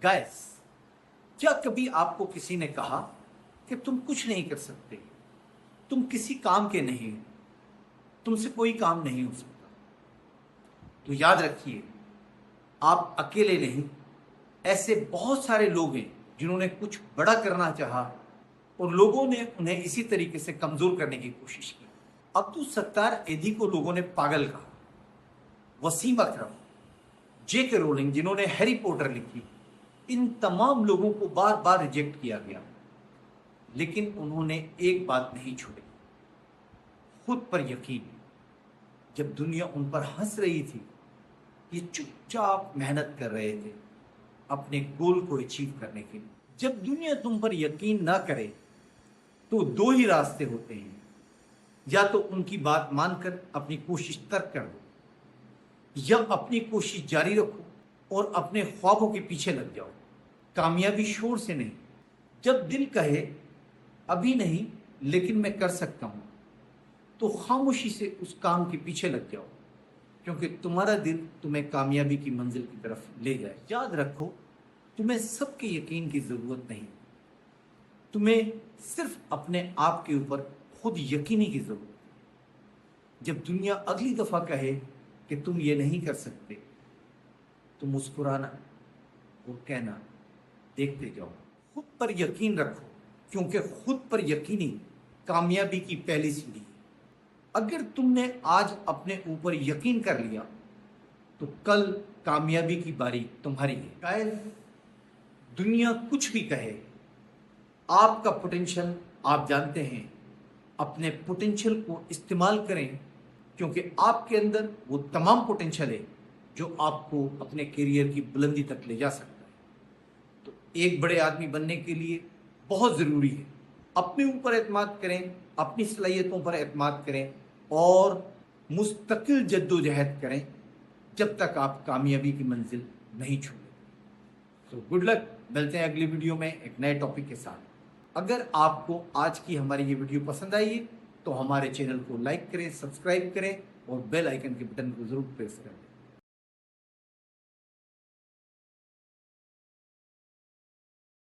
Guys, क्या कभी आपको किसी ने कहा कि तुम कुछ नहीं कर सकते, तुम किसी काम के नहीं हो, तुमसे कोई काम नहीं हो सकता? तो याद रखिए, आप अकेले नहीं। ऐसे बहुत सारे लोग हैं जिन्होंने कुछ बड़ा करना चाहा और लोगों ने उन्हें इसी तरीके से कमजोर करने की कोशिश की। अब्दुल सत्तार एधी को लोगों ने पागल कहा। वसीम अकरम, जेके रोलिंग जिन्होंने हैरी पॉटर लिखी, इन तमाम लोगों को बार बार रिजेक्ट किया गया, लेकिन उन्होंने एक बात नहीं छोड़ी, खुद पर यकीन। जब दुनिया उन पर हंस रही थी, ये चुपचाप मेहनत कर रहे थे अपने गोल को अचीव करने के लिए। जब दुनिया तुम पर यकीन ना करे तो दो ही रास्ते होते हैं, या तो उनकी बात मानकर अपनी कोशिश तर्क कर दो, या अपनी कोशिश जारी रखो और अपने ख्वाबों के पीछे लग जाओ। कामयाबी शोर से नहीं, जब दिल कहे अभी नहीं लेकिन मैं कर सकता हूं, तो खामोशी से उस काम के पीछे लग जाओ, क्योंकि तुम्हारा दिल तुम्हें कामयाबी की मंजिल की तरफ ले जाए। याद रखो, तुम्हें सबके यकीन की जरूरत नहीं, तुम्हें सिर्फ अपने आप के ऊपर खुद यकीनी की जरूरत है। जब दुनिया अगली दफा कहे कि तुम ये नहीं कर सकते, तो मुस्कुराना और कहना देखते जाओ। खुद पर यकीन रखो, क्योंकि खुद पर यकीनी कामयाबी की पहली सीढ़ी है। अगर तुमने आज अपने ऊपर यकीन कर लिया, तो कल कामयाबी की बारी तुम्हारी है। शायद दुनिया कुछ भी कहे, आपका पोटेंशियल आप जानते हैं। अपने पोटेंशियल को इस्तेमाल करें, क्योंकि आपके अंदर वो तमाम पोटेंशियल है जो आपको अपने करियर की बुलंदी तक ले जा सकता है। तो एक बड़े आदमी बनने के लिए बहुत ज़रूरी है अपने ऊपर एतमाद करें, अपनी सलाहियतों पर एतमाद करें और मुस्तकिल जद्दोजहद करें, जब तक आप कामयाबी की मंजिल नहीं छू लेते। सो गुड लक, मिलते हैं अगली वीडियो में एक नए टॉपिक के साथ। अगर आपको आज की हमारी ये वीडियो पसंद आई है तो हमारे चैनल को लाइक करें, सब्सक्राइब करें और बेल आइकन के बटन को ज़रूर प्रेस करें।